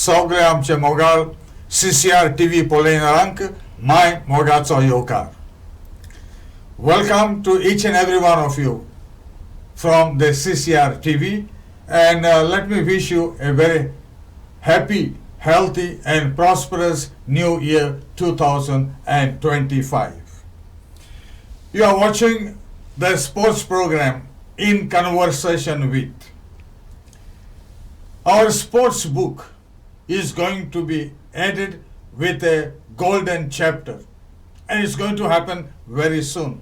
सगळे आमचे मोगाळ CCR TV पळयणाऱ्यांक माय मोगाचो येवकार. Welcome to each and every one of you from the CCR TV, and let me wish you a very happy, healthy and prosperous new year 2025. You are watching the sports program In Conversation With. Our sports book is going to be added with a golden chapter, and it's going to happen very soon.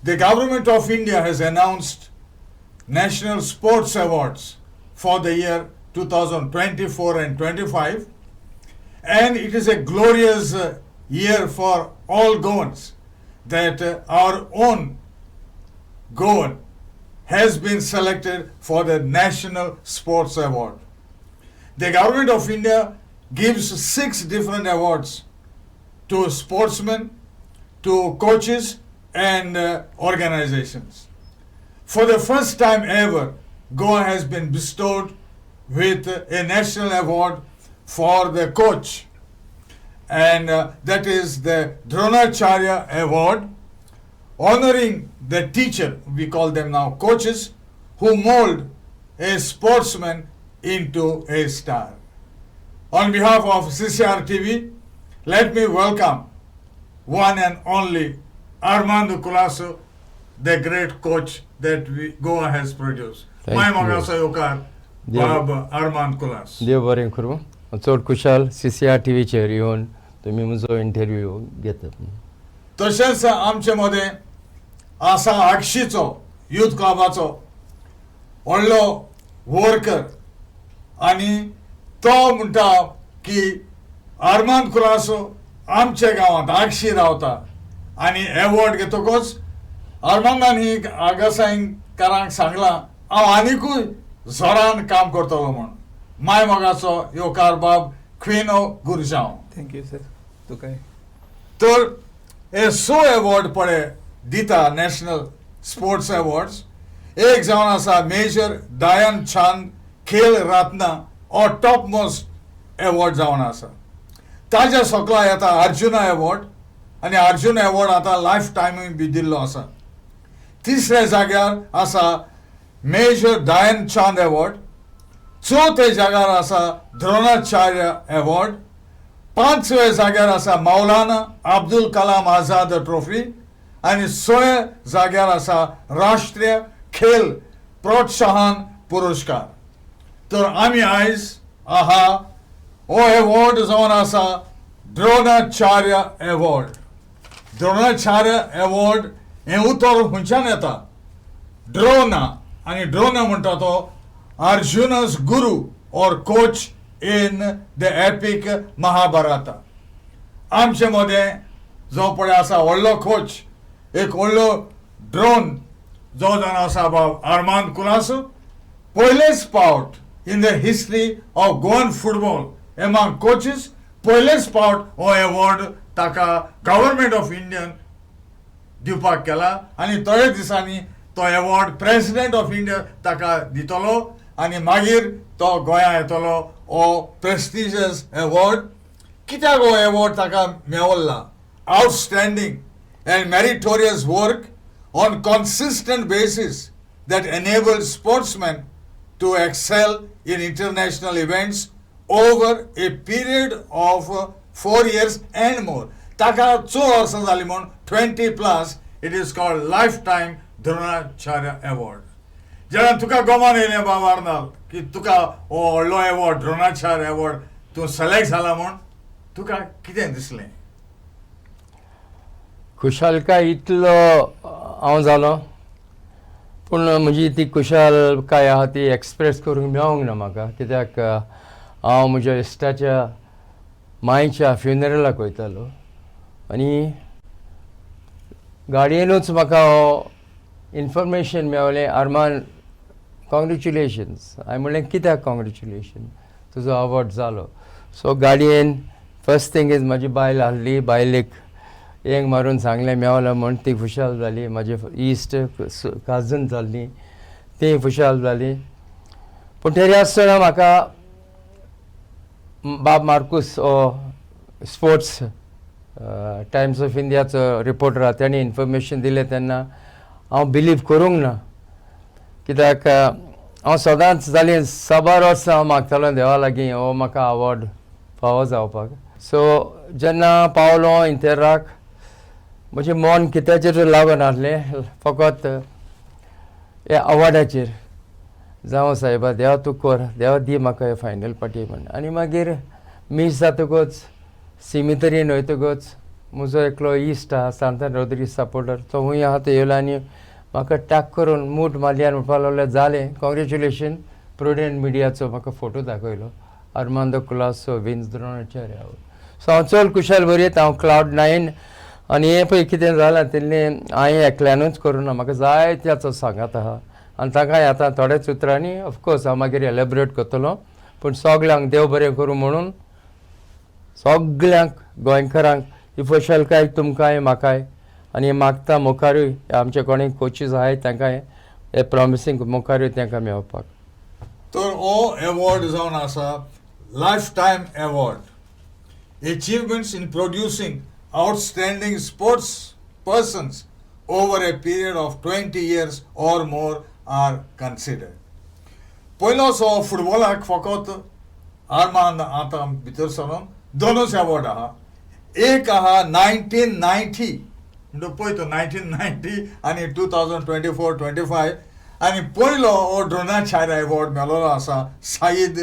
The government of India has announced National Sports Awards for the year 2024 and 25, and it is a glorious year for all Goans that our own Goan has been selected for the National Sports Award. The government of India gives 6 different awards to sportsmen, to coaches and organizations. For the first time ever, Goa has been bestowed with a national award for the coach, and that is the Dronacharya Award, honoring the teacher, we call them now coaches, who mold a sportsman into a star. On behalf of CCR TV, let me welcome one and only Armando Colaco, the great coach that Goa has produced. My Magasa Yokar, Bab Armando Colaco. देव बरें करूं. चड Khushal CCR TV chair येवन तुमी म्हजो interview घेतात. तशेंच आमचे मदें आसा आगशीचो यूथ क्लबाचो व्हडलो वर्कर, आनी तो म्हणटा की आर्मांद कुलासो आमच्या गांवांत आगशी रावता आनी एवॉर्ड घेतकच आर्मांदान ही आगासायकारांक सांगलां हांव आनिकूय जोरान काम करतलो म्हण. माय मोगाचो येवकार बाब क्वेनो गुरजांव. Thank you sir. तू काय तर हे 6 एवॉर्ड पळय दिता नॅशनल स्पोर्ट्स अवॉर्ड्स. एक जावन आसा मेजर ध्यानचंद खेल रत्न हो टॉप मोस्ट एवॉर्ड जावन आसा. ताज्या सकला येता अर्जुना एवॉर्ड, आनी अर्जुन एवॉर्ड आतां लायफ टायमूय बी दिल्लो आसा. तिसऱ्या जाग्यार आसा मेजर ध्यानचंद एवॉर्ड. चौथे जाग्यार आसा द्रोणाचार्य एवॉर्ड. 5व्या जाग्यार आसा मौलाना अब्दुल कलाम आझाद ट्रॉफी, आनी 6व्या जाग्यार आसा राष्ट्रीय खेल प्रोत्साहन पुरस्कार. तर आमी आयज आहा हो एवॉर्ड जावन आसा द्रोणाचार्य एवॉर्ड. द्रोणाचार्य एवॉर्ड हें उतर खंयच्यान येता? ड्रोना, आनी ड्रोना म्हणटा तो अर्जुनस गुरू और कोच इन द एपिक महाभारता. आमचे मदें जो पळय आसा व्हडलो कोच, एक व्हडलो ड्रोन जो जावन आसा बाब आर्मांद कुलासो. पयलेच फावट in the history of Goan football among coaches पयलेच फावट हो एवॉर्ड ताका गव्हर्मेंट ऑफ इंडियन दिवपाक केला, आनी थोड्या दिसांनी तो एवॉर्ड प्रेसिडेंट ऑफ इंडिया ताका दितलो, आनी मागीर तो गोंया येतलो हो प्रेस्टिजियस एवॉर्ड. कित्याक हो एवॉर्ड ताका मेवल्ला? आउटस्टँडींग and meritorious work on consistent basis that enables sportsmen to excel in international events over a period of 4 years and more. Taka 4 वर्सां जाली म्हण 20+, it is called lifetime Dronacharya Award. जेन्ना तुका गोमान येयलें बाब आर्नाल्ड की तुका हो व्हडलो एवॉर्ड द्रोणाचार्य एवॉर्ड तूं सिलेक्ट जाला म्हण तुका कितें दिसलें? खुशालकाय इतलो हांव जालो, पूण म्हजी ती खुशालकाय आहा ती एक्सप्रेस करूंक मेळोंक ना म्हाका. कित्याक हांव म्हज्या इश्टाच्या मायच्या फ्युनरलाक वयतालो, आनी गाडयेनूच म्हाका हो इन्फॉर्मेशन मेळ्ळें, आर्मान कॉंग्रेच्युलेशन्स. हांवें म्हणलें कित्याक कॉंग्रेच्युलेशन, तुजो अवॉर्ड जालो. सो गाडयेन फर्स्ट थिंग इज म्हाजी बायल आहली, बायलेक एक मारून सांगलें मेवलें म्हण. ती खुशाल जाली. म्हाजे इश्ट काजन जाल्ली ती खुशाल जाली. पूण तरी आसतना म्हाका बाब मार्कुस स्पोर्ट्स टायम्स ऑफ इंडियाचो रिपोर्टर आहा ताणी इन्फॉर्मेशन दिलें तेन्ना हांव बिलीव करूंक ना कित्याक हांव सदांच जालीं साबार वर्सां हांव मागतालो देवा लागीं हो म्हाका अवॉर्ड फावो जावपाक सो जेन्ना पावलो इंतेराक म्हजें मन कित्याचेर लागून आसलें फकत हे अवॉर्डाचेर जावं सायबा देवा तूं कर देवा दी म्हाका हे फायनल पार्टी म्हण आनी मागीर मिस जातकूच सिमितरीन वयतकूच म्हजो एकलो इश्ट आहा सांतान रोद्रीस सपोर्टर तो हूंय आहा तो येयलो आनी म्हाका टाक करून मूट मारली आनी म्हणपाक लागलो जालें कॉंग्रेच्युलेशन प्रुडंट मिडियाचो म्हाका फोटो दाखयलो आर्मांदो कुलासो विन्स द्रोणाचार्य हांव सो हांव चड कुशाल बरयत हांव क्लाउड9 आनी हें पळय कितें जालां तेणें हांवें एकल्यानूच करूं ना म्हाका जायत्याचो सांगात आहा आनी ताकाय आतां थोड्याच उतरांनी ऑफकोर्स हांव मागीर एलेबरेट करतलों पूण सगल्यांक देव बरें करूं म्हणून सगल्यांक गोंयकारांक ही खुशालकाय तुमकांय म्हाकाय आनी मागता मुखारूय आमचे कोणी कोचीस आहाय तांकांय हे प्रॉमिसींग मुखारूय तांकां मेळपाक तर हो अवॉर्ड जावन आसा lifetime award achievements in producing outstanding sports persons over a period of 20 years or more are considered पयलो सो फुटबॉलाक फकत आर्मांद आतां भितर सरून दोनूच अवॉर्ड आहा एक आहा 1990 म्हणजे पळय तो 1990 आनी 2024-25 आनी पयलो हो द्रोणाचार्य अवॉर्ड मेळिल्लो आसा साईद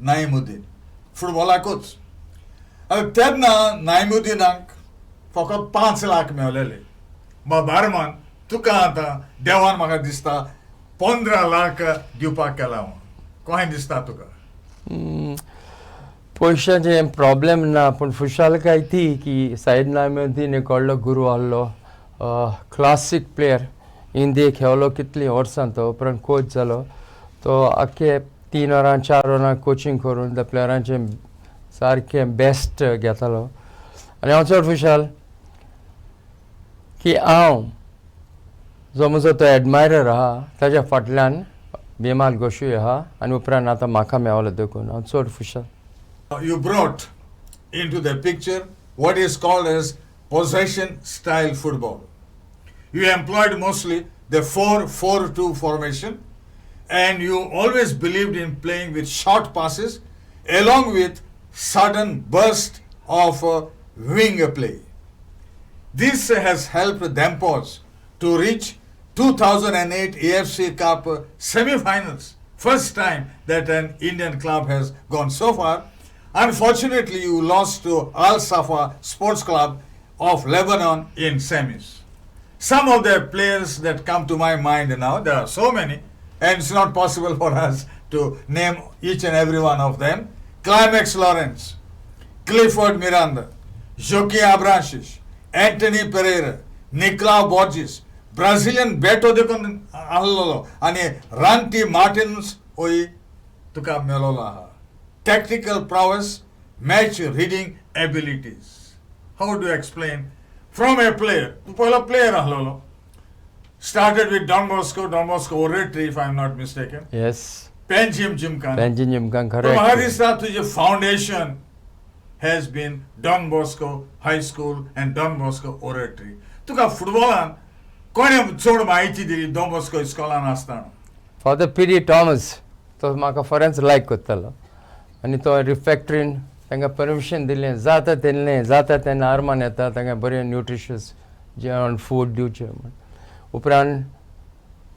नाईमुद्दीन फुटबॉलाकूच तेन्ना नाईमुद्दीनाक फकत 5 लाख मेळलेले बार्मान तुका आतां देवान म्हाका दिसता 15 लाख दिवपाक केला कशें दिसता तुका पयशांचे प्रॉब्लेम ना पूण खुशालकाय ती की साईद नाईमुद्दीन एक व्हडलो गुरू आहलो क्लासीक प्लेयर इंडियेक खेळलो कितलीं वर्सां तो उपरांत कोच जालो तो आख्खे 3 वरां 4 वरां कोचिंग करून त्या प्लेयरांचें सारकें बेस्ट घेतालो आनी हांव चड खुशाल की हांव जो म्हजो तो एडमायरर आहा ताच्या फाटल्यान बिमाल गोशूय आहा आनी उपरांत आतां म्हाका मेळलो देखून हांव चड Khushal You brought into the picture what is called as possession style football. You employed mostly the 4-4-2 formation and you always believed in playing with short passes along with sudden burst of wing play. This has helped Dempos to reach 2008 AFC Cup semi-finals. First time that an Indian club has gone so far. Unfortunately, you lost to Al Safa Sports Club of Lebanon in semis. Some of the players that come to my mind now, there are so many, and it's not possible for us to name each and every one of them. Climax Lawrence, Clifford Miranda, Joaquim Abranches, Anthony Pereira, Nicolau Borges, Brazilian Beto de Allolo, and Ranti Martins Oi Tuka Melola. Tactical prowess, match reading abilities. How do you explain? From a player, started with Don Bosco Oratory, if I'm not mistaken. Yes. Penjim Jimkan. Penjim Jimkan, correct. Maharishtra tuji foundation has been Don Bosco High School and Don Bosco Oratory. Tuka footballan कोणे चड म्हायती दिली Don Bosco इस्कॉलान आसतना? Father P.D. Thomas, तो म्हाका फरेंच लायक करतालो. आनी तो रिफॅक्टरीन तांकां परमिशन दिलें जाता तेन्ना आर्मान येता तांकां बरें न्युट्रिशियस जेवण फूड दिवचें म्हण उपरांत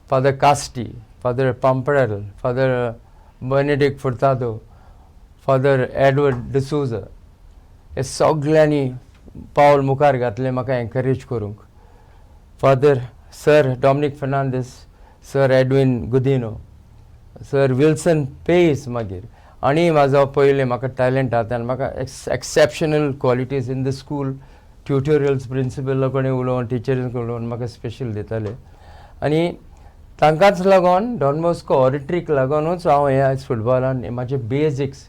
फादर कास्टी फादर पांपडेल फादर बेनेडिक्ट फुर्तादो फादर एडवर्ड डिसूजा हे सगल्यांनी पावल मुखार घातलें म्हाका एनकरेज करूंक Father sir Dominic Fernandes sir Edwin Gudinho sir Wilson Pais मागीर आनी म्हाजो पयलें म्हाका टॅलंट आहा तेन्ना म्हाका exceptional qualities in the school tutorials principal कोणें उलोवन टिचरींक उलोवन म्हाका स्पेशल दिताले आनी तांकांच लागून डॉन बॉस्को ऑरिटरीक लागूनूच हांव हें आयज फुटबॉलान म्हाजे बेजिक्स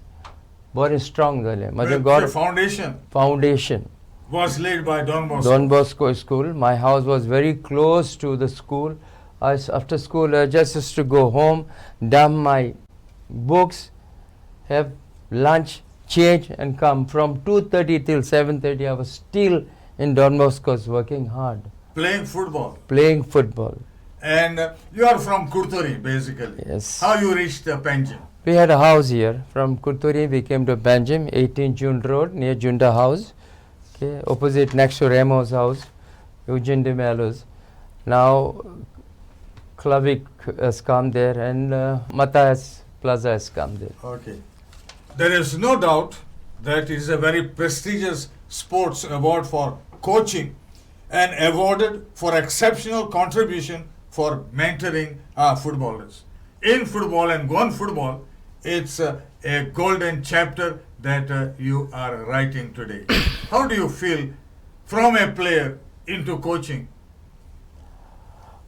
बरें स्ट्रॉंग जालें म्हजें God foundation was laid by Don Bosco School. My house was very close to the school. After school, I just used to go home, dump my books, have lunch, change and come. From 2:30 till 7:30, I was still in Don Bosco's working hard, Playing football. playing football. And you are from Kurturi, basically. Yes. How you reached Panjim? We had a house here. From Kurturi, we came to Panjim, 18 June Road, near Junda House. Okay, opposite next to Ramo's house, Eugene de Melo's. Now, Klavik has come there and Matthias Plaza has come there. Okay. There is no doubt that it is a very prestigious sports award for coaching and awarded for exceptional contribution for mentoring footballers. In football and Goan football, it's a golden chapter that you are writing today. How do you feel from a player into coaching?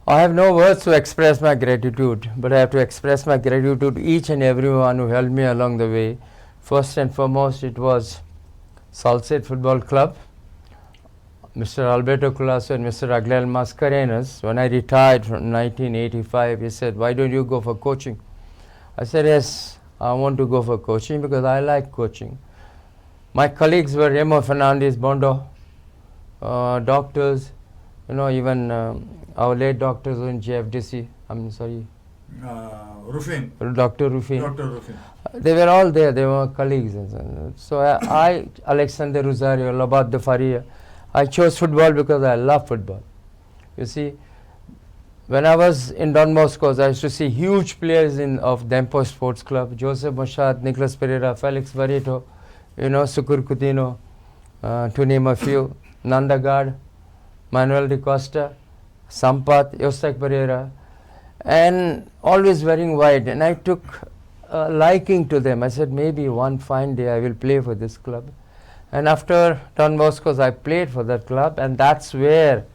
I have no words to express my gratitude, but I have to express my gratitude to each and everyone who helped me along the way. First and foremost, it was Salsette Football Club, Mr. Alberto Colaco and Mr. Aglel Mascarenas. When I retired from 1985, he said, "Why don't you go for coaching?" I said, "Yes, I want to go for coaching because I like coaching." My colleagues were Remo Fernandez Bondo, doctors, even our late doctors in JFDC, Rufin. Dr. Rufin. Dr. Rufin. They were all there, they were colleagues. So I Alexander Rosario, Labat de Faria, I chose football because I love football. You see, when I was in Don Bosco's, I used to see huge players of Dempo Sports Club, Joseph Moshad, Nicolas Pereira, Felix Barreto, Sukur Coutinho, to name a few, Nandagard, Manuel de Costa, Sampath, Yostak Pereira, and always wearing white. And I took a liking to them. I said, maybe one fine day I will play for this club. And after Don Bosco's, I played for that club, and that's where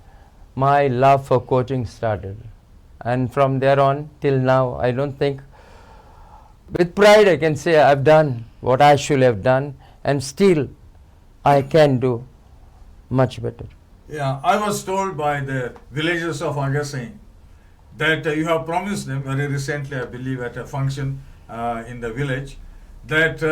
my love for coaching started. And from there on till now, I don't think, with pride I can say I've done what I should have done, and still I can do much better. Yeah, I was told by the villagers of Agassi that you have promised them very recently, I believe, at a function in the village, that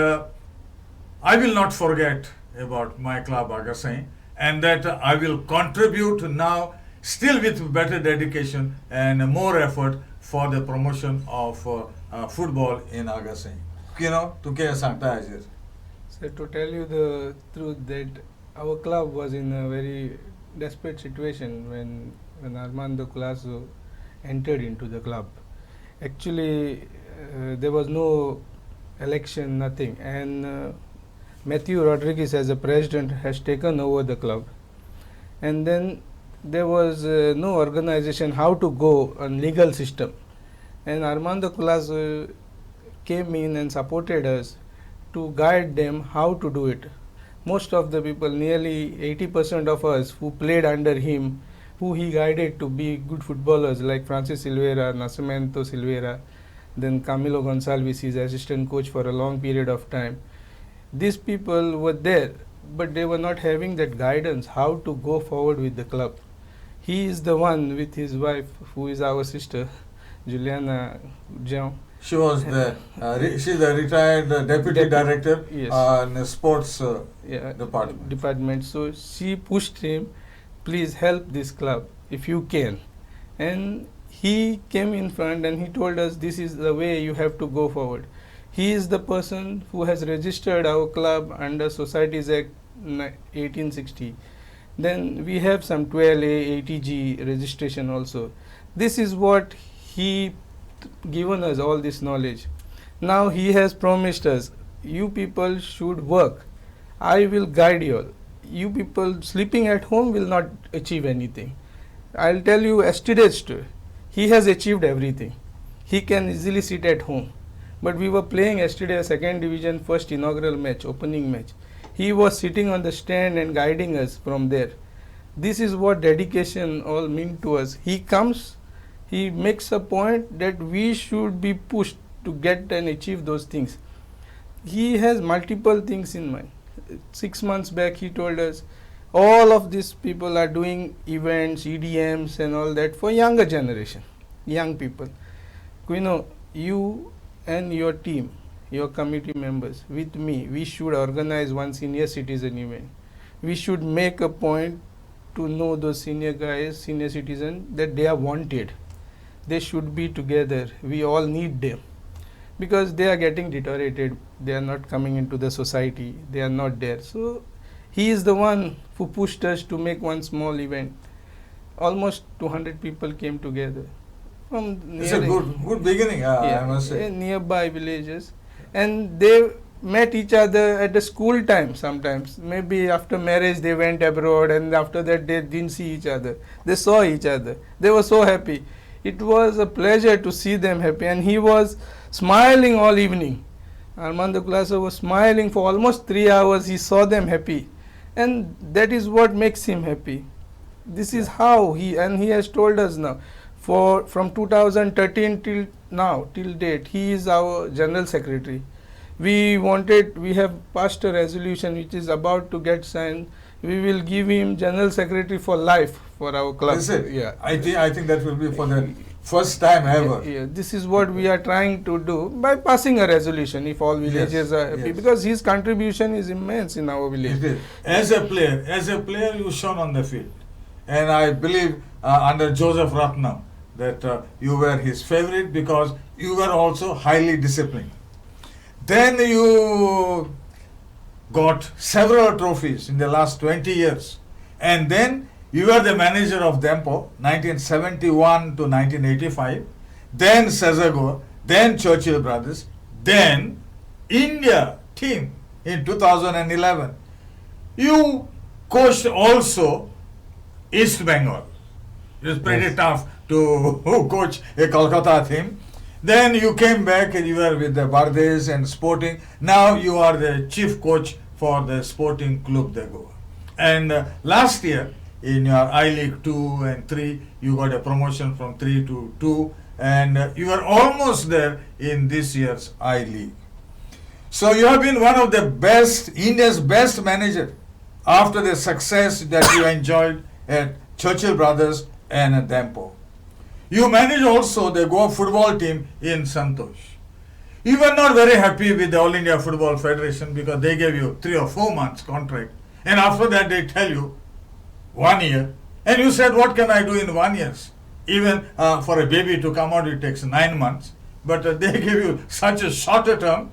I will not forget about my club Agassi, and that I will contribute now, still with better dedication and more effort for the promotion of football in Agassi. Queeno, tu kya sangta hai ji? So to tell you the truth, that our club was in a very desperate situation when Armando Colaco entered into the club. Actually, there was no election, nothing, and Matthew Rodriguez as a president has taken over the club, and then there was no organization how to go on legal system, and Armando Colaco came in and supported us to guide them how to do it. Most of the people, nearly 80% of us who played under him, who he guided to be good footballers, like Francis Silveira, Nascimento Silveira, then Camilo Gonçalves, his assistant coach for a long period of time. These people were there, but they were not having that guidance how to go forward with the club. He is the one with his wife, who is our sister, Juliana Gurjao. She was she's the retired deputy director Yes. in the sports department. So she pushed him, please help this club if you can. And he came in front and he told us, this is the way you have to go forward. He is the person who has registered our club under Societies Act 1860. Then we have some 12A, 80G registration also. This is what he given us, all this knowledge. Now he has promised us, you people should work. I will guide you all. You people sleeping at home will not achieve anything. I'll tell you yesterday's story. He has achieved everything. He can easily sit at home. But we were playing yesterday a second division first inaugural match, opening match. He was sitting on the stand and guiding us from there. This is what dedication all mean to us. He comes, he makes a point that we should be pushed to get and achieve those things. He has multiple things in mind. 6 months back he told us, all of these people are doing events, EDMs and all that for younger generation, young people. Queeno, you and your team your committee members, with me, we should organize one senior citizen event. We should make a point to know those senior guys, senior citizens, that they are wanted. They should be together. We all need them because they are getting deteriorated. They are not coming into the society. They are not there. So he is the one who pushed us to make one small event. Almost 200 people came together from It's a good beginning, I must say. nearby villages, and they met each other at the school time sometimes. Maybe after marriage they went abroad, and after that they didn't see each other. They saw each other. They were so happy. It was a pleasure to see them happy, and he was smiling all evening. Armando Colaco was smiling for almost 3 hours. He saw them happy, and that is what makes him happy. This is how he has told us now. From 2013 till now, till date, he is our general secretary. We have passed a resolution which is about to get signed. We will give him general secretary for life for our club. Is it? Yeah. I think that will be for the first time ever. Yeah, this is what we are trying to do by passing a resolution if all villages are happy, because his contribution is immense in our village. It is. As a player you shone on the field. And I believe under Joseph Ratnam that you were his favorite because you were also highly disciplined. Then you got several trophies in the last 20 years. And then you were the manager of Dempo, 1971 to 1985. Then Sezagor, then Churchill Brothers, then India team in 2011. You coached also East Bengal. It's pretty tough to coach a Kolkata team. Then you came back and you were with the Bardes and Sporting. Now you are the chief coach for the Sporting Club de Goa. And last year in your I-League 2 and 3, you got a promotion from 3 to 2, and you are almost there in this year's I-League. So you have been one of the best, India's best manager after the success that you enjoyed at Churchill Brothers and at Dempo. You managed also the Goa football team in Santosh. You were not very happy with the All India Football Federation because they gave you 3 or 4 months contract, and after that they tell you 1 year, and you said, what can I do in 1 year? Even for a baby to come out it takes 9 months, but they give you such a shorter term,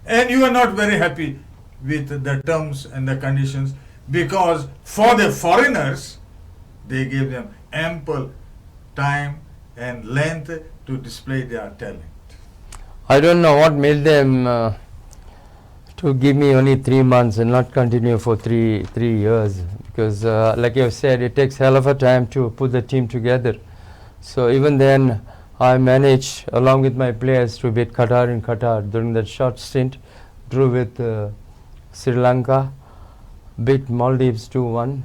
and you are not very happy with the terms and the conditions, because for the foreigners they gave them ample time and length to display their talent. I don't know what made them to give me only 3 months and not continue for three years, because like you said, it takes hell of a time to put the team together. So even then I managed along with my players to beat Qatar in Qatar during that short stint, drew with Sri Lanka, beat Maldives 2-1,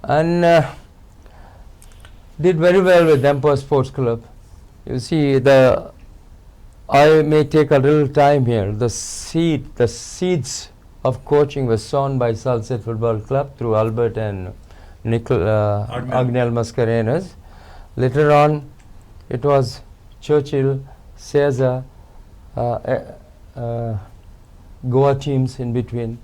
and did very well with Dempo Sports Club. You see, I may take a little time here. The seeds of coaching was sown by Salsette Football Club through Albert and Agnel Mascarenas. Later on, it was Churchill, Cesar, Goa teams in between.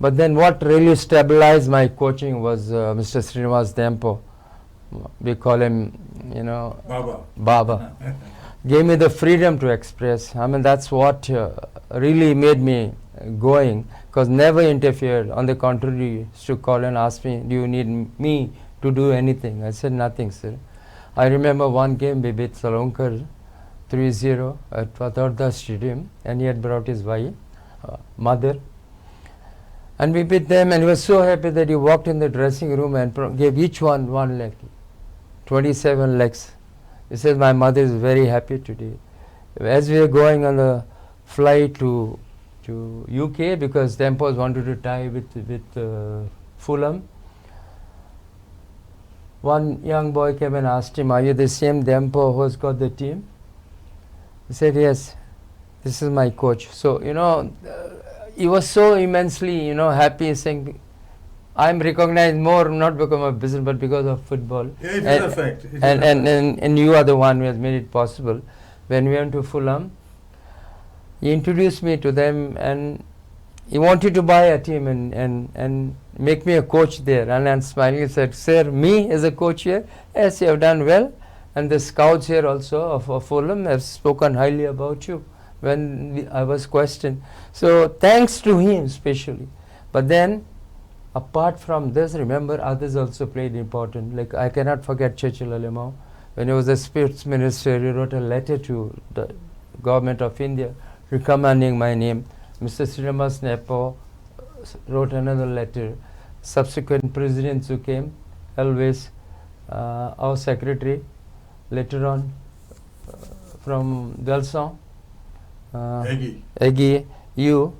But then what really stabilized my coaching was Mr. Srinivas Dempo. We call him, Baba. Gave me the freedom to express. I mean, that's what really made me going, because never interfered. On the contrary, he used to call and ask me, do you need me to do anything? I said, nothing, sir. I remember one game we beat Salonkar 3-0 at Patarda Stadium, and he had brought his wife, mother. And we beat them, and he was so happy that he walked in the dressing room and gave each one leg. 27 legs. He says, my mother is very happy today. As we were going on the flight to UK, because Tempos wanted to tie with Fulham, one young boy came and asked him, are you the same Dempo who has got the team? He said, yes, this is my coach. So, he was so immensely, happy, saying, I'm recognized more not because of business but because of football. Yeah, it is a fact. And you are the one who has made it possible. When we went to Fulham, He introduced me to them, and he wanted to buy a team and make me a coach there. And I'm smiling and said, "Sir, me as a coach here? Yes, you have done well. And the scouts here also of Fulham have spoken highly about you when I was questioned." So thanks to him especially. But then, apart from this, remember others also played important. Like I cannot forget Chechil Alimau. When he was the sports minister, he wrote a letter to the government of India recommending my name. Mr. Srimas Nepo wrote another letter. Subsequent presidents who came, always our secretary, later on from Delson, Eggy, you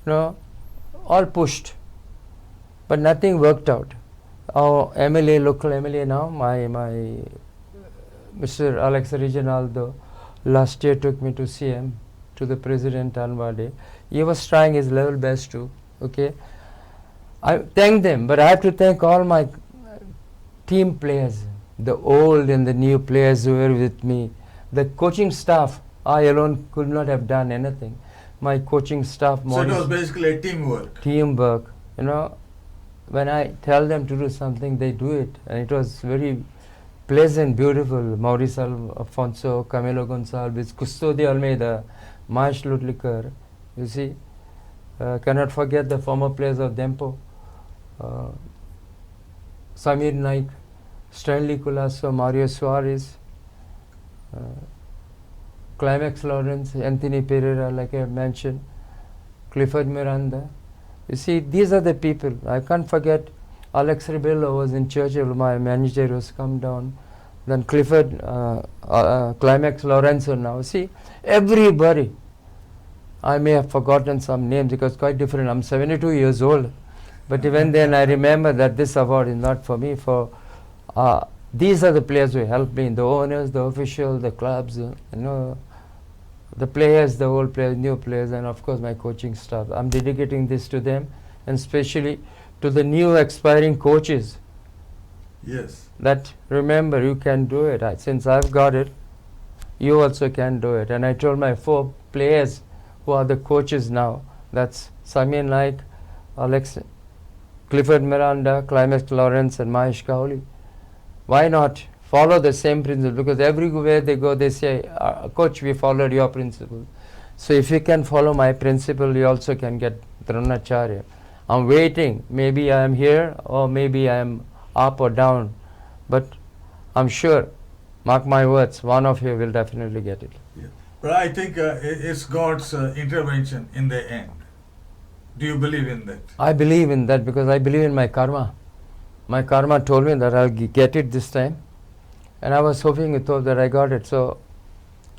know, all pushed, but nothing worked out. Our MLA, local MLA now, my Mr. Alex Reginaldo, last year took me to CM, to the president Anwade. He was trying his level best too. Okay, I thank them, but I have to thank all my team players, the old and the new players who were with me. The coaching staff, I alone could not have done anything. My coaching staff. So it was basically a teamwork. Teamwork, you know. When I tell them to do something, they do it, and it was very pleasant, beautiful. Mauricio Alfonso, Camilo Gonçalves, Custodio Almeida, Mahesh Lutlikar, you see. Cannot forget the former players of Dempo, Samir Naik, Stanley Colaco, Mario Suarez, Climax Lawrence, Anthony Pereira, like I mentioned, Clifford Miranda. You see, these are the people. I can't forget Alex Rebello was in Churchill, my manager was come down. Then Clifford, Climax Lorenzo now. See, everybody. I may have forgotten some names because quite different. I'm 72 years old. But even then I remember that this award is not for me. For these are the players who helped me, the owners, the officials, the clubs, you know, the players, the old players, new players, and of course my coaching staff. I'm dedicating this to them, and especially to the new aspiring coaches. Yes. That remember, you can do it. Since I've got it, you also can do it. And I told my 4 players who are the coaches now, that's Samir Naik, Alex, Clifford Miranda, Climax Lawrence, and Mahesh Kauli. Why not follow the same principle? Because everywhere they go, they say, "Coach, we followed your principle." So if you can follow my principle, you also can get Dronacharya. I'm waiting. Maybe I am here, or maybe I am up or down. But I'm sure, mark my words, one of you will definitely get it. Yeah. But I think it's God's intervention in the end. Do you believe in that? I believe in that because I believe in my karma. My karma told me that I'll get it this time. And I was hoping it thought that I got it. So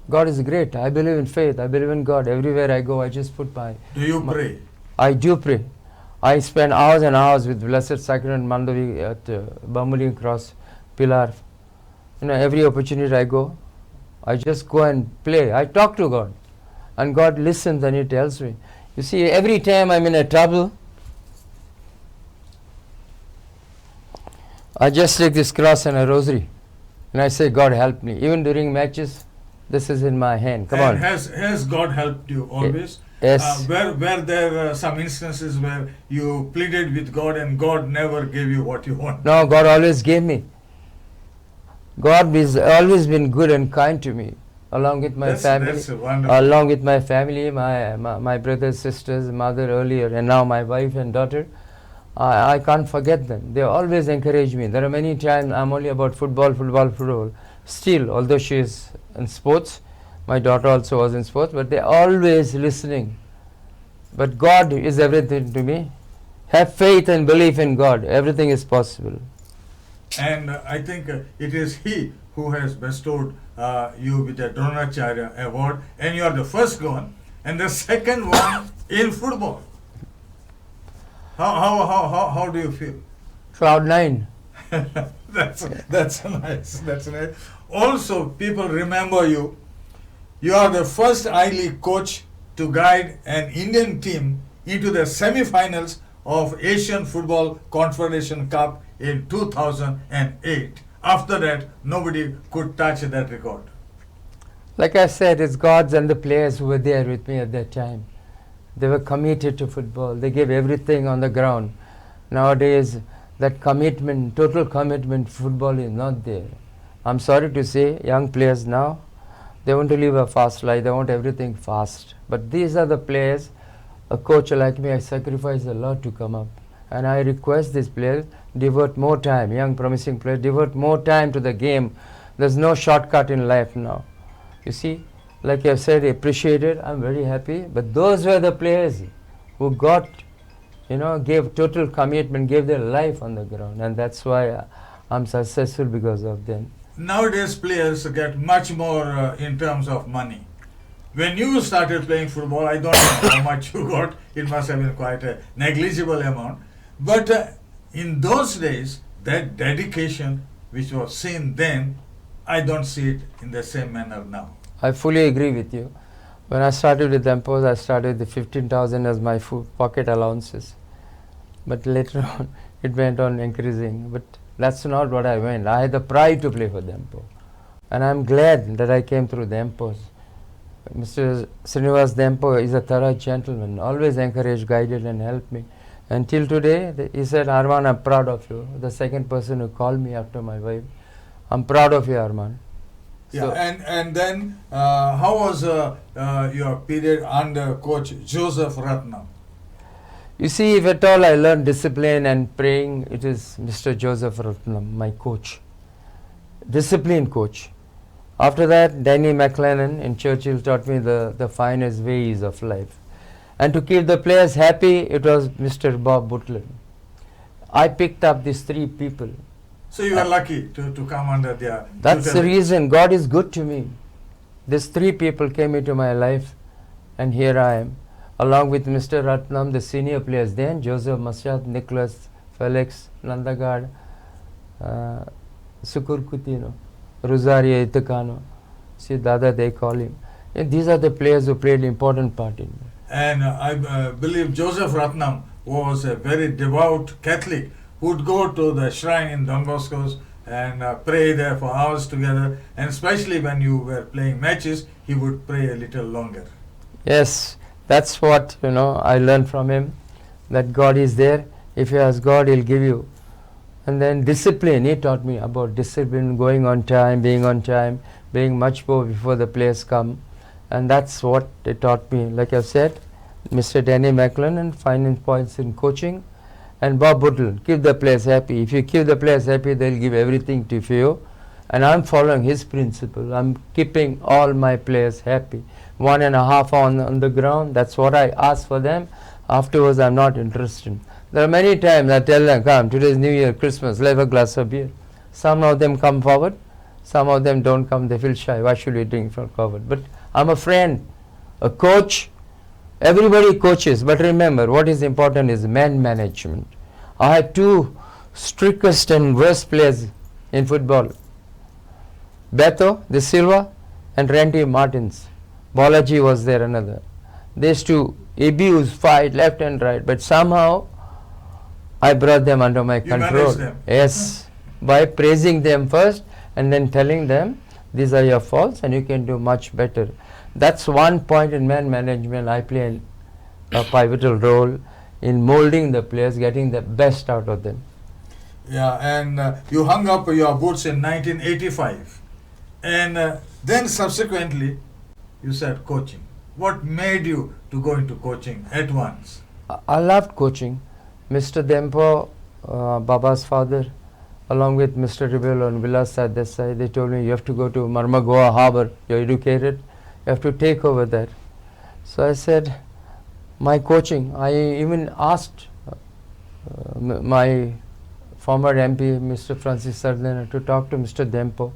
God is great. I believe in faith. I believe in God. Everywhere I go, I just put my... Do you pray? I do pray. I spend hours and hours with Blessed Sacrament Mandavi at Bamuli Cross, Pilar. You know, every opportunity I go, I just go and play. I talk to God. And God listens and He tells me. You see, every time I'm in a trouble, I just take this cross and a rosary. And I say, God help me. Even during matches, this is in my hand. Come on. Has God helped you always? Yes. Were there some instances where you pleaded with God and God never gave you what you want? No, God always gave me. God has always been good and kind to me, along with my family. That's wonderful. Along with my family, my brothers, sisters, mother earlier, and now my wife and daughter. I can't forget them. They always encourage me. There are many times I'm only about football. Still, although she is in sports, my daughter also was in sports, but they're always listening. But God is everything to me. Have faith and belief in God. Everything is possible. And I think it is He who has bestowed you with the Dronacharya award, and you are the first Goan, and the second one in football. How do you feel? Cloud 9. That's nice. That's nice. Also, people remember you. You are the first I-League coach to guide an Indian team into the semi-finals of Asian Football Confederation Cup in 2008. After that, nobody could touch that record. Like I said, it's gods and the players who were there with me at that time. They were committed to football. They gave everything on the ground. Nowadays, that commitment, total commitment to football is not there. I'm sorry to say, young players now, they want to live a fast life. They want everything fast. But these are the players, a coach like me, I sacrifice a lot to come up. And I request these players, devote more time, young promising players, devote more time to the game. There's no shortcut in life now. You see, like I said, appreciated, I'm very happy. But those were the players who got, gave total commitment, gave their life on the ground. And that's why I'm successful because of them. Nowadays, players get much more in terms of money. When you started playing football, I don't know how much you got. It must have been quite a negligible amount. But in those days, that dedication which was seen then, I don't see it in the same manner now. I fully agree with you. When I started with Empos, I started with 15,000 as my pocket allowances. But later on, it went on increasing. But that's not what I meant. I had the pride to play for Dempo. And I'm glad that I came through Dempos. Mr. Srinivas Dempo is a thorough gentleman, always encouraged, guided and helped me. Until today, he said, Armand, I'm proud of you. The second person who called me after my wife. I'm proud of you, Armand. Yeah, So and then how was your period under Coach Joseph Ratnam? you see, if at all I learned discipline and praying, it is Mr. Joseph Ratnam, my coach. Discipline coach. After that, Danny McLennan in Churchill taught me the finest ways of life. And to keep the players happy, it was Mr. Bob Butler. I picked up these three people. So you are lucky to come under their That's the tutelage. reason God is good to me. These three people came into my life, and here I am, along with Mr. Ratnam, the senior players then, Joseph Masjad, Nicholas, Felix, Nandagad, Sukur Kutino, Rosario Itacano, see Dada they call him. And these are the players who played important part in me. And I believe Joseph Ratnam was a very devout Catholic who would go to the shrine in Don Bosco's and pray there for hours together. And especially when you were playing matches, he would pray a little longer. Yes, that's what I learned from him, that God is there. If you ask God, He'll give you. And then discipline, he taught me about discipline, going on time, being much more before the players come. And that's what they taught me. Like I said, Mr. Danny McLennan, finding points in coaching, and Bob Butler, keep the players happy. If you keep the players happy, they'll give everything to you. And I'm following his principle. I'm keeping all my players happy. 1.5 hours on the ground, that's what I ask for them. Afterwards, I'm not interested. There are many times I tell them, come, today's New Year, Christmas, let's have a glass of beer. Some of them come forward, some of them don't come, they feel shy. Why should we drink from forward? But I'm a friend, a coach. Everybody coaches, but remember, what is important is man management. I had two strictest and worst players in football. Beto de Silva and Randy Martins. Bolaji was there another. They used to abuse, fight left and right, but somehow I brought them under my You control. managed them. Yes, by praising them first and then telling them these are your faults and you can do much better. That's one point in man management. I play a pivotal role in molding the players, getting the best out of them. Yeah, and you hung up your boots in 1985. And then subsequently, you said coaching. What made you to go into coaching at once? I loved coaching. Mr. Dempo, Baba's father, along with Mr. Ribello and Vilas Desai, they told me you have to go to Marmagoa Harbour, you're educated, you have to take over that. So I said, my coaching, I even asked my former MP, Mr. Francis Sardana, to talk to Mr. Dempo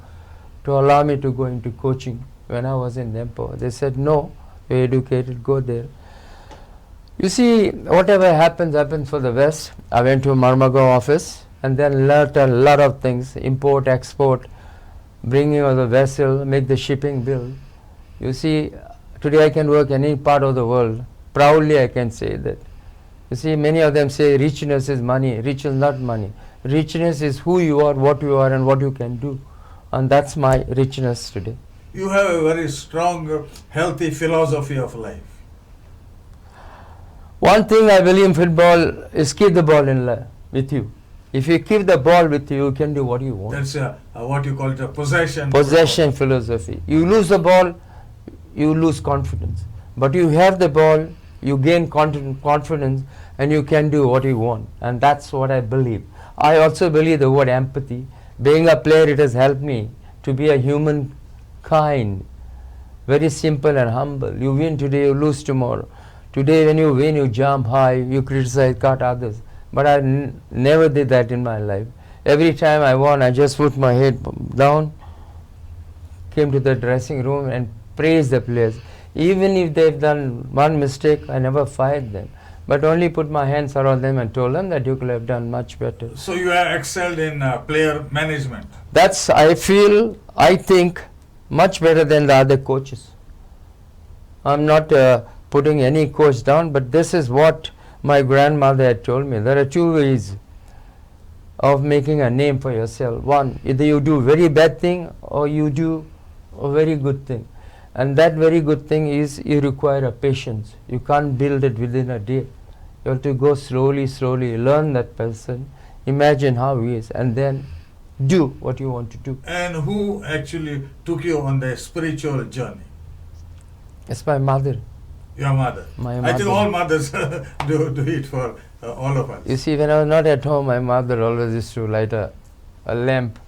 to allow me to go into coaching when I was in Dempo. They said, no, you're educated, go there. You see, whatever happens for the West. I went to Marmagoa office and then learnt a lot of things, import, export, bringing of the vessel, make the shipping bill. You see, today I can work any part of the world. Proudly I can say that. You see, many of them say richness is money. Rich is not money. Richness is who you are, what you are and what you can do. And that's my richness today. you have a very strong, healthy philosophy of life. One thing I believe in football is keep the ball with you. If you keep the ball with you, you can do what you want. That's what you call it a possession. Possession philosophy. You lose the ball, you lose confidence. But you have the ball, you gain confidence, and you can do what you want. And that's what I believe. I also believe the word empathy. Being a player, it has helped me to be a human kind, very simple and humble. You win today, you lose tomorrow. Today when you win, you jump high, you criticize, cut others. But I never did that in my life. Every time I won, I just put my head down, came to the dressing room and praised the players. Even if they've done one mistake, I never fired them, but only put my hands around them and told them that you could have done much better. So you have excelled in player management. That's, I think, much better than the other coaches. I'm not putting any coach down, but this is what my grandmother had told me. There are two ways of making a name for yourself. One, either you do very bad thing or you do a very good thing. And that very good thing is you require a patience. You can't build it within a day. You have to go slowly, learn that person, imagine how he is, and then do what you want to do. And who actually took you on the spiritual journey? It's my mother. Your mother. My I think mother. all mothers do it for all of us. You see, when I was not at home, my mother always used to light a lamp,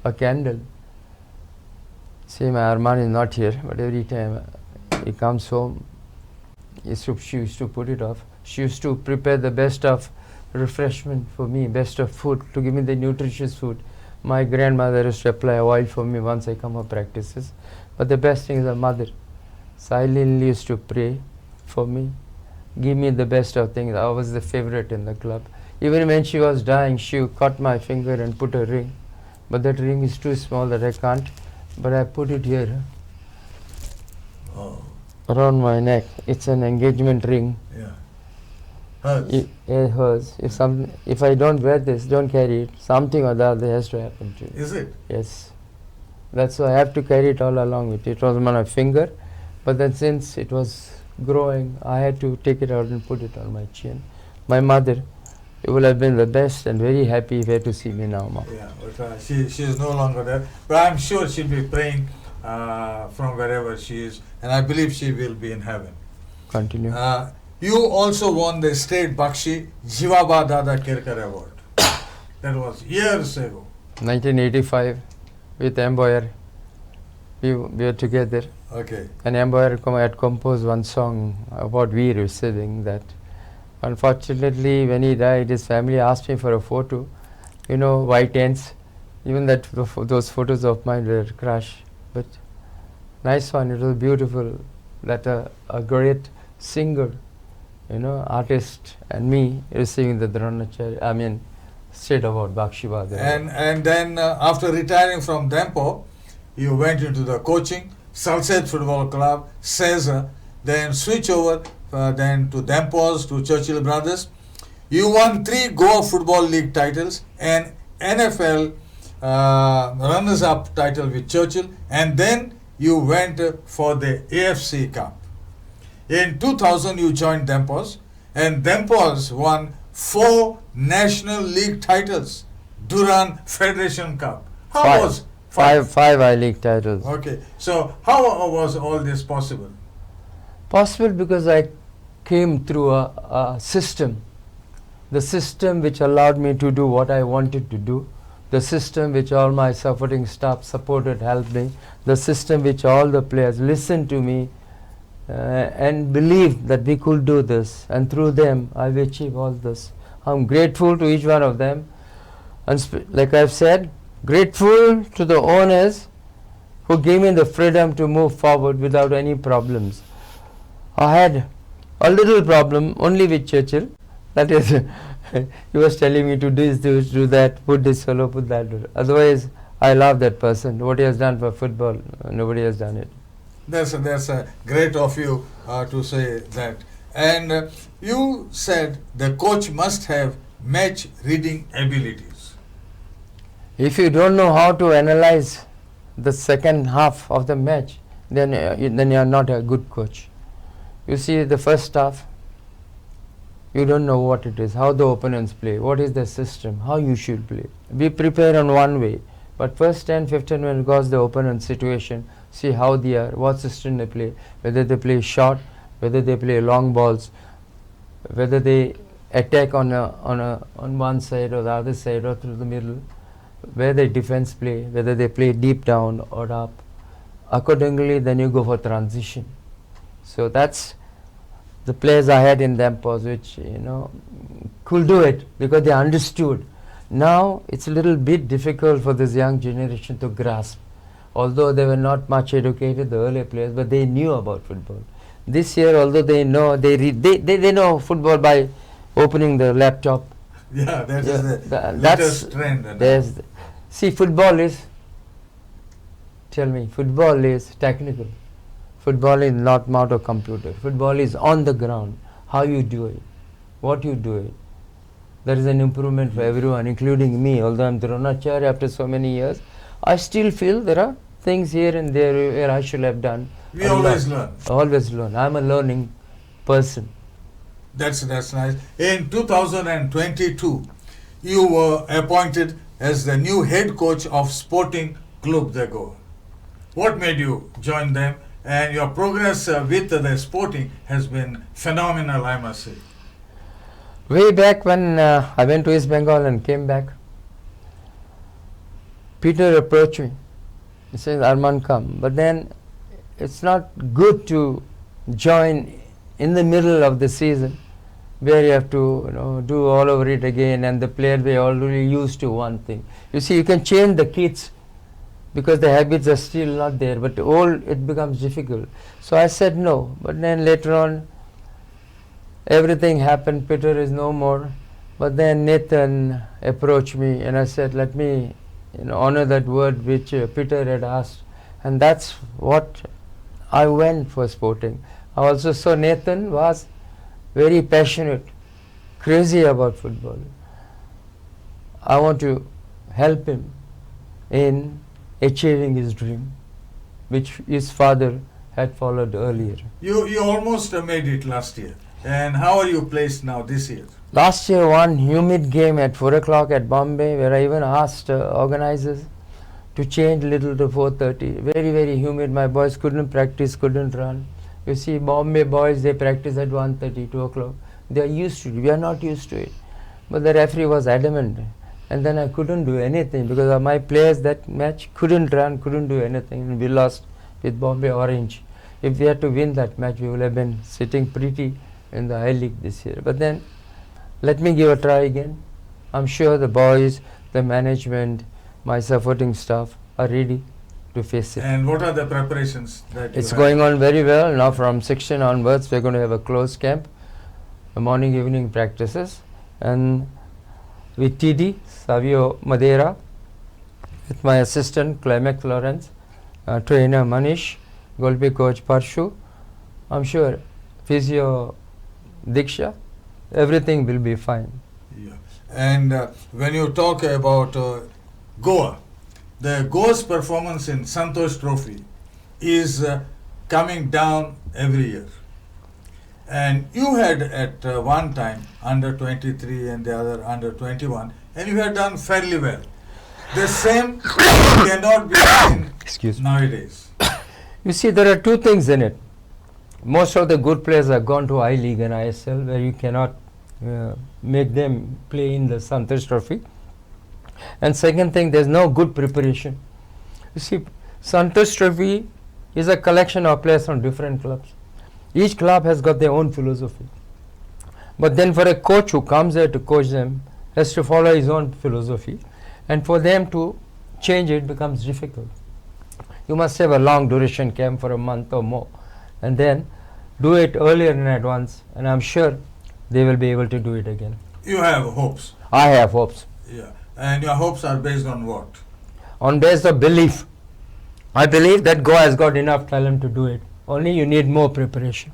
a candle. See, my Armando is not here, but every time he comes home, she used to put it off. She used to prepare the best of refreshment for me, best of food, to give me the nutritious food. My grandmother used to apply oil for me once I come for practices. But the best thing is a mother. Silently used to pray for me, give me the best of things. I was the favorite in the club. Even when she was dying, she cut my finger and put a ring. But that ring is too small that I can't. But I put it here, around my neck. It's an engagement ring. Yeah. Hers. Hers. If I don't wear this, don't carry it, something or the other has to happen to it. Is it? Yes. That's why I have to carry it all along with it. It was on my finger, but then since it was growing, I had to take it out and put it on my chin. My mother, it would have been the best and very happy if you had to see me now, Ma. Yeah, but she is no longer there. But I'm sure she'll be praying from wherever she is, and I believe she will be in heaven. Continue. You also won the State Bakshi Jivaba Dada Kirkar Award. That was years ago. 1985 with Emboyer. We were together. Okay. And Emboyer had composed one song about we receiving that. Unfortunately, when he died, his family asked me for a photo. You know, white ends. Even those photos of mine were crushed. But nice one. It was beautiful that a great singer, artist, and me receiving the Dronacharya, State Award, Bakshi Badar. And then after retiring from Dempo, you went into the coaching, Salsette Football Club, Cesar, then switch over then to Dempos, to Churchill Brothers. You won 3 Goa Football League titles and NFL runners-up title with Churchill, and then you went for the AFC Cup. In 2000, you joined Dempos, and Dempos won 4 National League titles, Duran Federation Cup. How was five I-League titles. Okay, so how was all this possible? Possible because I came through a system. The system which allowed me to do what I wanted to do. The system which all my supporting staff supported, helped me. The system which all the players listened to me and believed that we could do this. And through them, I've achieved all this. I'm grateful to each one of them. And like I've said, grateful to the owners who gave me the freedom to move forward without any problems. I had a little problem only with Churchill. That is, he was telling me to do this, do that, put this fellow, put that. Otherwise, I love that person. What he has done for football, nobody has done it. That's great of you to say that. And you said the coach must have match reading abilities. If you don't know how to analyze the second half of the match, then then you are not a good coach. You see, the first half, you don't know what it is, how the opponents play, what is the system, how you should play. We prepare on one way, but first 10-15 minutes goes the opponent's situation, see how they are, what system they play, whether they play short, whether they play long balls, whether they attack on one side or the other side or through the middle, where the defense play, whether they play deep down or up. Accordingly, then you go for transition. So that's the players I had in Dampos, which could do it because they understood. Now it's a little bit difficult for this young generation to grasp, although they were not much educated, the earlier players, but they knew about football. This year, although they know, they know football by opening the laptop. Yeah, that is the latest trend. See, football is, tell me, football is technical. Football is not motor computer. Football is on the ground. How you do it, what you do it. There is an improvement for everyone, including me. Although I'm Dronacharya after so many years, I still feel there are things here and there where I should have done. We always learn. Always learn. I'm a learning person. That's nice. In 2022, you were appointed as the new head coach of Sporting Club de Goa. What made you join them? And your progress with the Sporting has been phenomenal, I must say. Way back when I went to East Bengal and came back, Peter approached me. He says, Armand, come. But then it's not good to join in the middle of the season where you have to do all over it again, and the player they already used to one thing. You see, you can change the kids because the habits are still not there, but it becomes difficult. So I said no, but then later on everything happened, Peter is no more. But then Nathan approached me and I said, let me honor that word which Peter had asked, and that's what I went for Sporting. I also saw Nathan was very passionate, crazy about football. I want to help him in achieving his dream, which his father had followed earlier. You almost made it last year. And how are you placed now this year? Last year, one humid game at 4 o'clock at Bombay, where I even asked organizers to change little to 4:30. Very, very humid. My boys couldn't practice, couldn't run. You see, Bombay boys, they practice at 1:30, 2 o'clock. They are used to it. We are not used to it. But the referee was adamant. And then I couldn't do anything because my players that match couldn't run, couldn't do anything. And we lost with Bombay Orange. If we had to win that match, we would have been sitting pretty in the I League this year. But then, let me give a try again. I'm sure the boys, the management, my supporting staff are ready to face it. And what are the preparations that it's going on very well. Now from 16 onwards, we're going to have a closed camp, morning, evening practices. And with TD, Savio Madeira, with my assistant, Climax Lawrence, trainer Manish, goalkeeper coach Parshu, I'm sure physio Diksha, everything will be fine. Yeah. And when you talk about Goa, the Goa's performance in Santosh Trophy is coming down every year. And you had at one time under 23 and the other under 21, and you had done fairly well. The same cannot be seen nowadays. You see, there are two things in it. Most of the good players have gone to I League and ISL, where you cannot make them play in the Santosh Trophy. And second thing, there's no good preparation. You see, Santosh Trophy is a collection of players from different clubs. Each club has got their own philosophy. But then for a coach who comes there to coach them, has to follow his own philosophy. And for them to change it becomes difficult. You must have a long duration camp for a month or more. And then do it earlier in advance. And I'm sure they will be able to do it again. You have hopes. I have hopes. Yeah. And your hopes are based on what? On base of belief. I believe that Goa has got enough talent to do it. Only you need more preparation.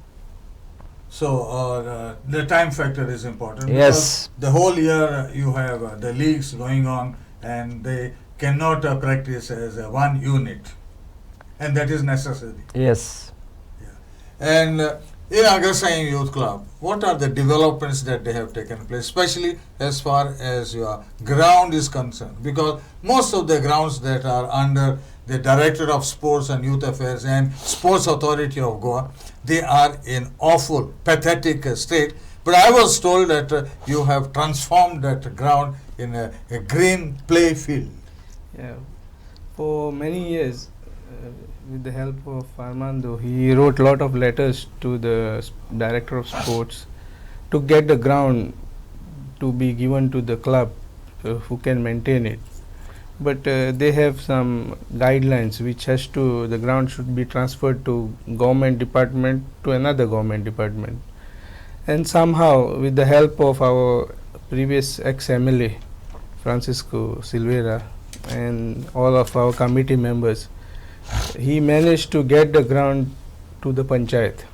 So the time factor is important. Yes. The whole year you have the leagues going on, and they cannot practice as one unit, and that is necessary. Yes. And in Agasai Youth Club, what are the developments that they have taken place, especially as far as your ground is concerned? Because most of the grounds that are under the Director of Sports and Youth Affairs and Sports Authority of Goa, they are in awful, pathetic state. But I was told that you have transformed that ground in a green play field. Yeah. For many years, with the help of Armando, he wrote a lot of letters to the Director of Sports to get the ground to be given to the club who can maintain it. But they have some guidelines which the ground should be transferred to government department to another government department. And somehow, with the help of our previous ex-MLA, Francisco Silveira, and all of our committee members, he managed to get the ground to the panchayat.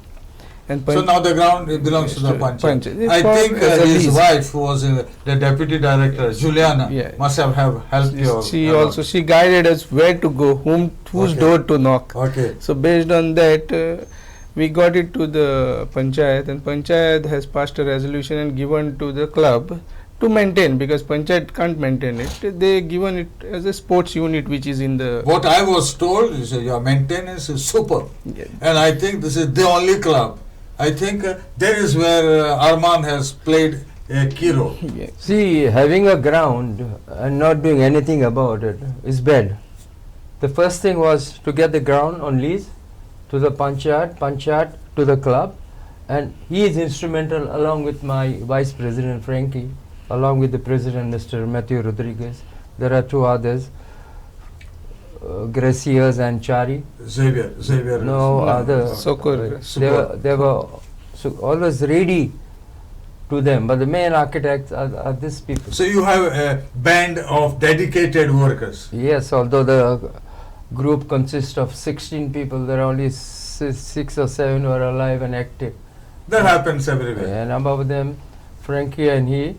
And So now the ground belongs to the panchayat. It's I for think as a his lease. wife, who was the deputy director, Juliana, Yeah. must have helped you. She a lot. also she guided us where to go, whose Okay. door to knock. Okay. So based on that, we got it to the panchayat, and panchayat has passed a resolution and given to the club to maintain, because panchayat can't maintain it. They given it as a sports unit which is in the. What I was told is your maintenance is super, Yeah. and I think this is the only club. I think that is where Armand has played a key role. Yeah. See, having a ground and not doing anything about it is bad. The first thing was to get the ground on lease to the panchayat to the club, and he is instrumental along with my vice president Frankie, along with the president Mr. Matthew Rodriguez. There are two others, Gracias and Chari. Xavier. No other. Sokor. They were so always ready to them, but the main architects are these people. So you have a band of dedicated workers. Yes, although the group consists of 16 people, there are only 6 or 7 who are alive and active. That happens everywhere. And above them, Frankie and he.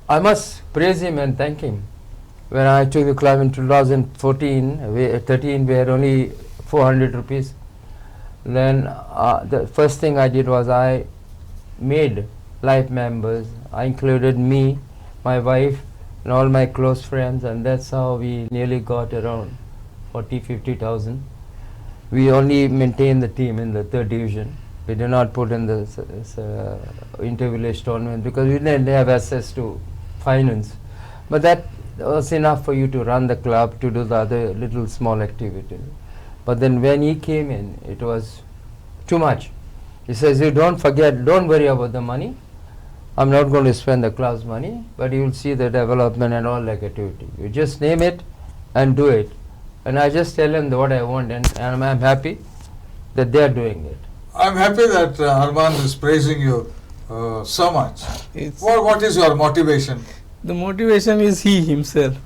I must praise him and thank him. When I took the club in 2014, 13, we had only 400 rupees. Then the first thing I did was I made life members. I included me, my wife, and all my close friends, and that's how we nearly got around 50,000. We only maintained the team in the 3rd division. We did not put in the inter-village tournament because we didn't have access to finance. But that was enough for you to run the club, to do the other little small activity. But then when he came in, it was too much. He says, you don't worry about the money. I'm not going to spend the club's money, but you will see the development and all that activity. You just name it and do it. And I just tell him what I want, and I'm happy that they are doing it. I'm happy that Armand is praising you so much. It's What is your motivation? the motivation is he himself.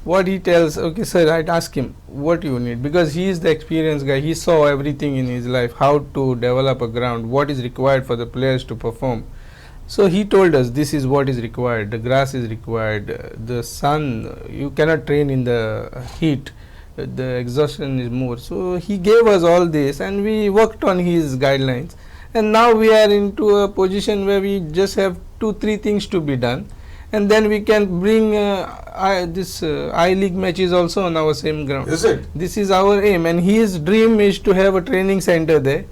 What he tells, okay sir, I'd ask him what you need, because he is the experienced guy. He saw everything in his life, how to develop a ground, what is required for the players to perform. So he told us this is what is required. The grass is required, the sun, you cannot train in the heat, the exhaustion is more. So he gave us all this and we worked on his guidelines, and now we are into a position where we just have 2-3 things to be done, and then we can bring this I-League matches also on our same ground. Is it? This is our aim, and his dream is to have a training center there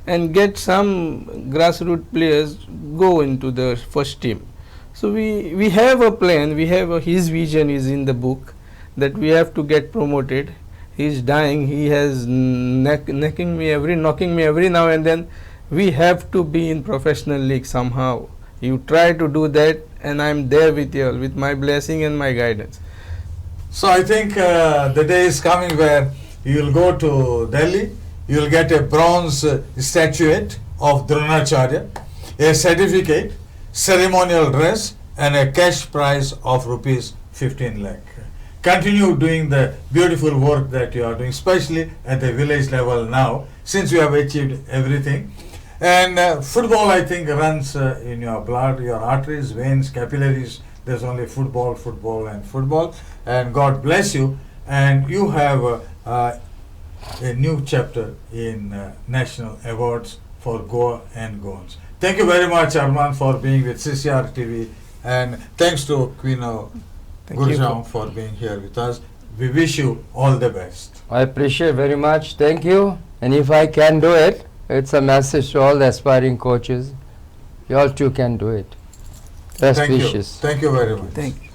and get some grassroots players go into the first team. So we have a plan, we have his vision is in the book that we have to get promoted. He is dying, he has knocking me every now and then. We have to be in professional league somehow. You try to do that, and I am there with you, with my blessing and my guidance. So I think the day is coming where you will go to Delhi, you will get a bronze statuette of Dronacharya, a certificate, ceremonial dress, and a cash prize of rupees 15 lakh. Continue doing the beautiful work that you are doing, especially at the village level now, since you have achieved everything. And football, I think, runs in your blood, your arteries, veins, capillaries. There's only football, football, and football. And God bless you. And you have a new chapter in national awards for Goa and Goans. Thank you very much, Armand, for being with CCR TV. And thanks to Queeno Thank you Gurjao for being here with us. We wish you all the best. I appreciate very much. Thank you. And if I can do it, it's a message to all the aspiring coaches. You all too can do it. Best Thank wishes. you. Thank you very much. Thank you.